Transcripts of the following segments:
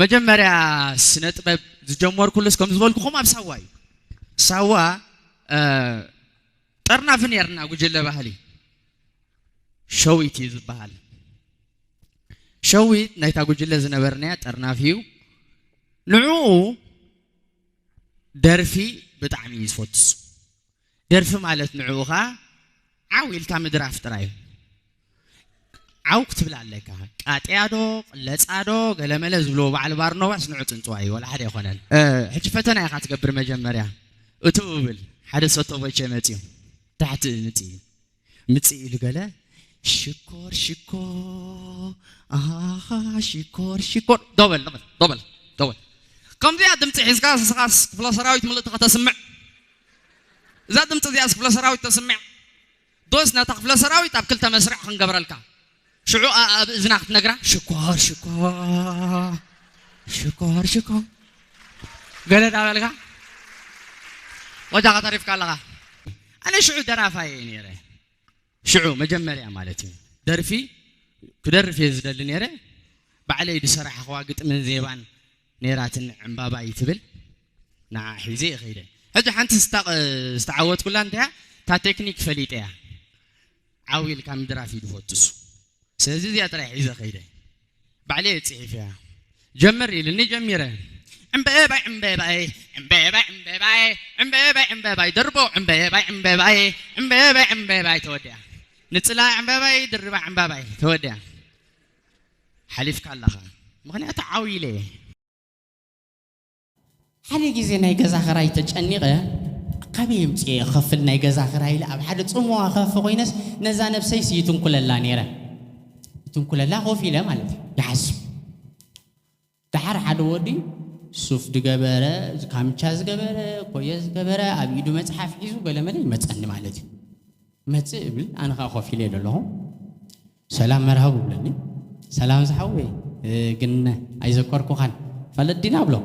مجمريا سنطبب زجمور كلس كم زبالكم اب سواي سوا طرنا فنيرنا وجله بحالي شويت يزبحال شويت نايتا وجله زنبرنا طرنا فيو نعو درفي بطعم يسفوتس درف مالت نعوها عاويل كامدراف ترايو عاو كتب عليك قاطيادو لصادو غلمله زبلو بعل بارنو باس نعط انطواي ولا حدا يخونن حج فتنا يا تقبر مجمريا اتوبل حدا سوتو بيچ متي تحت متي لغلا شكور شكور دبل كم دي دمت حسكاس خاص فلا سراويت ملت تسمع اذا دمت دي اس فلا سراويت تسمع دوسنا تخفل سراويت اب كلتا مسرع خنقبرلكا شعو اذنك تنقرا شكور قال دابلكا وجا تعرف كالغا انا شعو درافاي نيره شعو مجمريا مالتي درفي كدرفي يزدل نيره بعلي دي سرح خواقط من زيبان نيراتن عمبابا يتبل نا حيزي خيده هذا حنت استعوت كلها انت تا تكنيك فليطيا عاويل كام درافي دفوتس سلازي زي اطرح حيزه خيده بعلي تصيفيا جمري لني جميره عمباي دربو عمباي تودع نطلع عمباي دربا عمباي تودع حليف كالله مغنيات عاويله حالي جزي ناي غزا خراي تچنيقه قبيم صي خفل ناي غزا خراي لا اب حد صمو خف خوينس نزا نفسي سيتون كللا نيره تون كللا خوفيله مالتي يحسب دحر حد ودي سوف دغبره كامچاز غبره كويز غبره ابيدو مصحف يزو غلملي مصن مالتي مصبل انا خوفيله دلو سلام مرحبا بلني سلام زحوي ግን አይዘቆርኩ ካን ፈለዲና ብሎ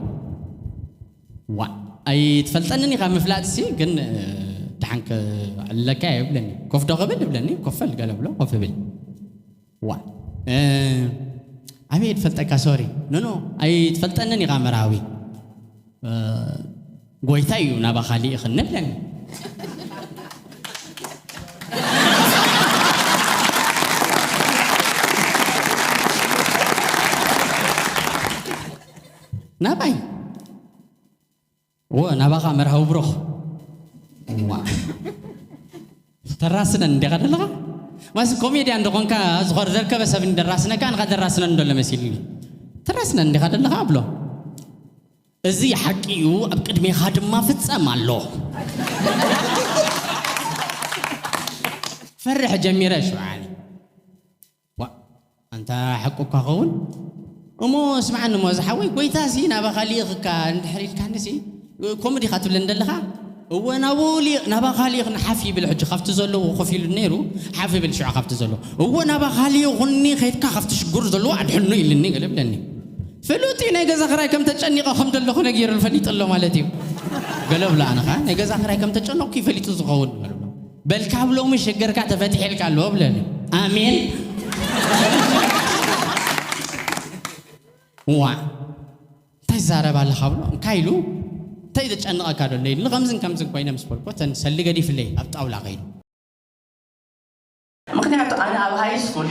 وا اي تفلطنني قام فلاتسي كن دحنك علكا يبلني كوف دغبل بلني كوفل قال بلو كوف بل وا ابي تفلطكا سوري نو اي تفلطنني قام راوي غويتايو نابا خالي خنبلني ناباي نابا مرحو بروخ تراسنا ندي قدلغا ماس كوميديان دكونكا زغور زركه بسب ندراسنا كان قدراسنا ندول مسيلني تراسنا ندي قدلغا بلو ازي حقيو اب قدمي خادما فصم الله فرح جميره شو عالي انت حقك خون امو اسمعني مو زحوي كويتا سينا بخليك ندحريت كانسي كوميدي خاطب لندلها هو نابولي نابا خاليق نحفي بالحج خفت زلو وخفي النيرو حفي بالشع خفت زلو هو نابا خاليق غني خيتك خفت شقر زلو عد حنو يلني قلب لني فلوتي نيغا زخراي كم تچنيقه خم دلخو نغير الفليط الله مالتي قلب لا انا خا نيغا زخراي كم تچنو كيف فليط زخون بل كابلو مش شجركا تفتح لك الله بلني امين وا تزارب على خبلو كايلو تايد تشنقا كادو لي لغمزن كمزن كوينا مسبولكو تنسلي غدي في لي ابطاولا غيد مخنيات انا اب هاي سكول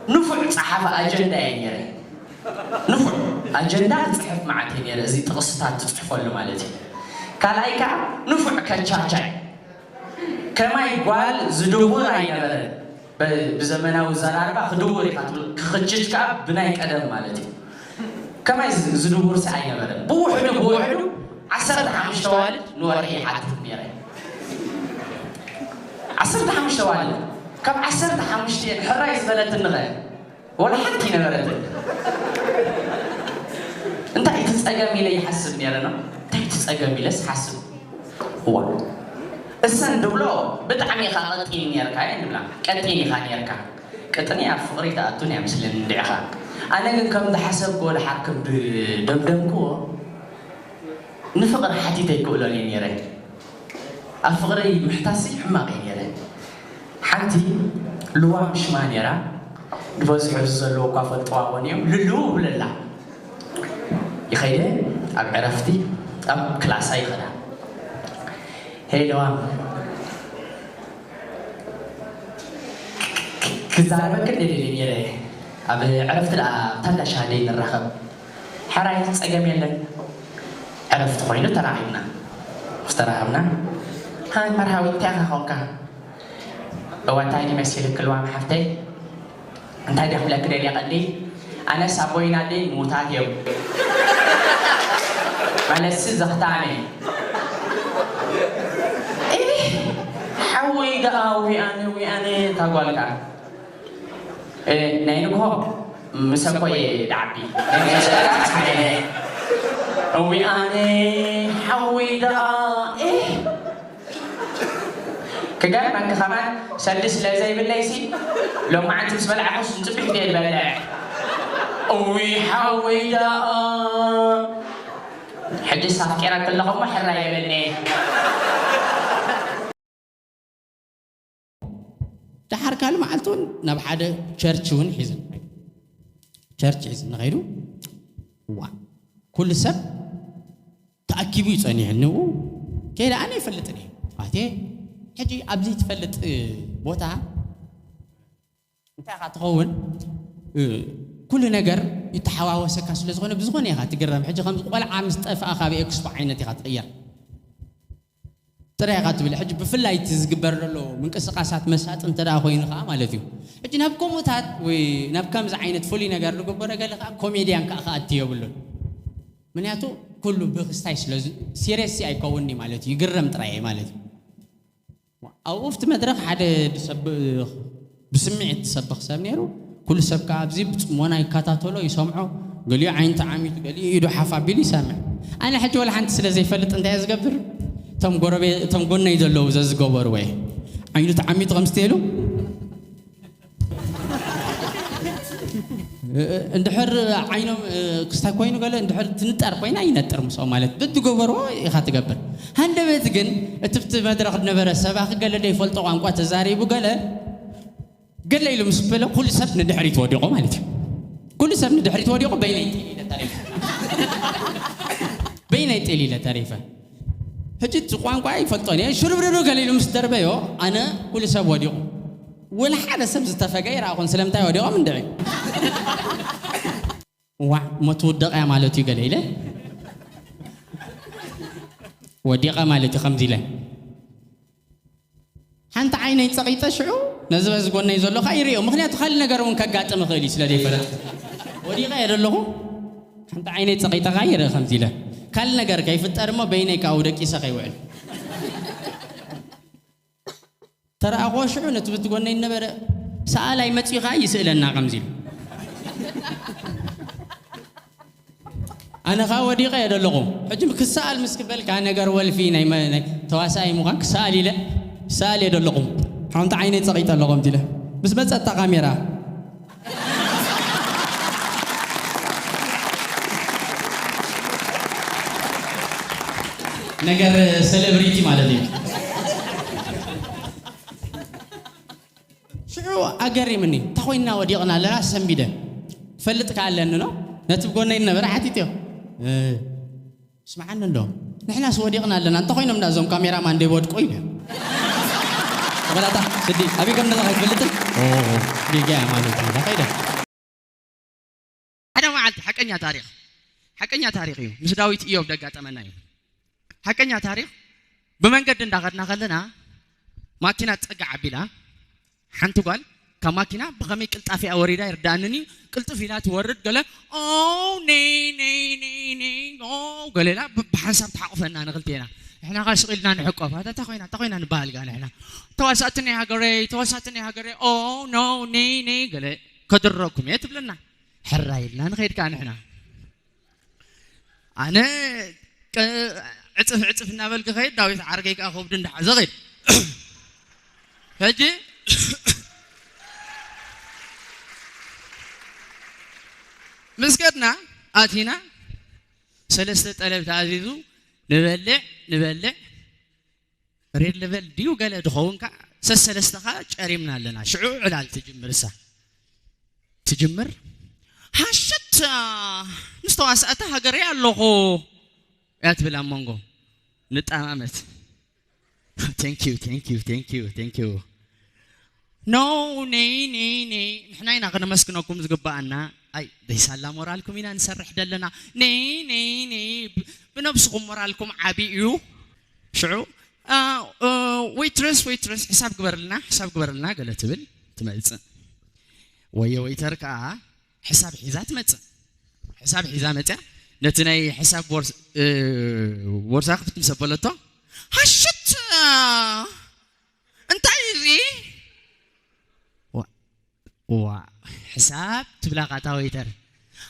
نفع صحافه اجندا ينيري نفع اجندا تصحف معك ينيري زي تقصتات تصحفوا مالتي كالايكا نفع كتشاچاي كما يقال زدور اينبر بزمناو زراربا خدور يقاتل خججكا بناي قدم مالتي كما زدور ساينبر بوحدو 15 والد نوري حد ميري 15 والد كم 15 حرايس بلد النغا ولا حتى نبرت انت تتصقمي لي يحسب نيرنا تتصقمي لس حسب هو السندبلو بطعمي خالطي نيركا ينبلا قطيني خانيركا قطني افقري تاتوني امسلن دعخا انا كم تحسب ولا حكم دمدمكو نفقر حديثي يقولوا لي نيري افقري محتاسي حماقي نيري حنتي لوا مش ما نيرا دبوز حزلو كفل طواونيو للو بللا خير أب عرفتي أب كلاسي خدا هي دوام كزاربك كده اللي يري أب عرفت لا تلا شهادين الرخب حراية أجمع لك عرفت خوينو تراهمنا استراهمنا هاي مرحبا تاعها خوكا واتاي مسير كلوام حفتي أنت هذا حملك كده اللي قدي أنا سابوينا دي موتاهيو مالس زختاني إيه حوي قاوي أنا تقولك إيه نينكو مسكوي دعبي وي أنا حوي دا إيه كجال من كمان سلس لزي بالليسي لو ما عندك سبل عقص نتبح في البلع وي حوي دا حد سافكيرا كلهم ما حرا يبني تحرك على معلتون نبحد تشرشون حزن تشرش حزن غيره وا كل سب تأكيد يصنع إنه كده أنا فلتني أتى حجي أبدي تفلت بوتا أنت قاعد كل نجار يتحواوس كاسل زغونه بزغونه يا خاطر قرب حجي خمس ولا عام استف أخابي إكس بعينتي خاطر غير ترى يا خاطر بالحج بفلاي تزجبر له من كسقاسات مسات أنت را خوين خا مالتيو حجي نبكم وتات ونبكم زعينة فولي نجار لو جبر قال لك كوميديان كأخاتيو بلون من ياتو كله بخستايش لازم سيريسي أي كوني مالتي يقرم تراي مالتي أو أفت مدرك حدا بسمعت سبق سامنيرو كل سبق عبزي وانا يكاتاتولو يسمعوا قال لي عين تعاميت قال لي يدو حفا بيلي سامع أنا حتى ولا حنت سلا زي فلت أنت عايز قبر تم قربي تم قلنا يدلو زز قبر وين عينو تعاميت غمستيلو اندحر عينهم كستاكوينو قال اندحر تنطر كوين ينطر مسو مالت بد غبرو يخات غبر هندبت ግን እትፍት መድረክ ነበረ ሰባኺ ገለ ደይ ፈልጦ ቋንቋ ተዛሪቡ ገለ ገለ ኢሉ ምስበለ ኩሉ ሰብ ንድሕሪት ወዲቆ ማለት እዩ ኩሉ ሰብ ንድሕሪት ወዲቆ በይነይ ጤሊለ ተሪፈ ህጅት ቋንቋ ይፈልጦኒ ሽርብርሩ ገለ ኢሉ ምስደርበዮ አነ ኩሉ ሰብ ወዲቆ ولا حدا سب زتفقير أخون سلمتاي ودي من دعي ما تودق يا مالتي قليلة وديق مالتي خمزيلة حنت عيني تسقيت شعو نزل زقولنا يزول له خيري ومخنيات خلينا قرون كقات مخيلي سلادي فلت ودي غير له حنت عيني تسقيت غير خمزيلة خلينا قر كيف ترمى بينك أو دك يسقي وعل ترى أغوشعو نتبت قولنا إنبرا سألا يمتي غاي يسألنا غمزيل أنا غاودي غير اللغو حجم كسأل مسكبل كان قرول فينا تواساي مغاك سألي لا سألي هذا اللغو حانت عيني تغيط اللغو مديله بس أتا كاميرا نقر سيلبريتي مالتي شو أجري مني تخوينا وديقنا لا سنبيده فلتك على إنه نتبقونا إنه برحتيتيو اسمعنا له نحن سوديقنا لنا تخوينا من أزوم كاميرا مان ديبود كوينه ولا تا سدي أبي كم نزاق فلتك بيجي مالتي لا كيده أنا ما عاد حكني تاريخي مش داويت إيوب دقات أماناي حكني تاريخ بمن قد نداغتنا خلنا ما كنا تقع بلا حنتو قال كماكينا بخمي قلت في أوريدا يردانني قلت فينا تورد قال ني قال لا بحسب تحقفنا أنا قلتينا إحنا قاش قلنا نحقف هذا تخوينا نبال قال إحنا توسعتني هاجري نو ني قال كدركم يتبلنا حرايلنا نخير كان إحنا أنا عطف نابل كخير داوي عرقيك أخو بدن زغير هجي مسكتنا آتينا سلسلة ألف تعزيزو نبلع ريد ليفل ديو قال دخون كا سلسلة أريمنا لنا شعوع على تجمر هاشت مستواسأته هجري اللهو أتبلا مونغو نتأمت thank you no ني نحن هنا قد مسكناكم زقبانا أي ده سلام مورالكم هنا نسرح دلنا ني بنفسكم مورالكم عبيئو شعو ويترس حساب قبر لنا قالت بل تملص ويا ويتر كا حساب حزات مت نتني حساب ورزاق بتمسبلته هشت انت عايزي و حساب تبلا قاتا ويتر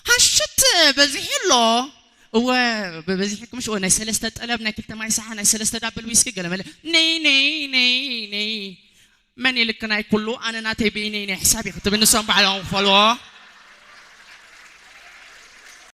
هشت بزحلو و بزحكم شو انا سلسته طلبنا كلت ما يسحنا سلسته دبل ويسكي قال ني من يلكنا كله انا ناتي بيني حسابي كتب النسام بعلهم فلو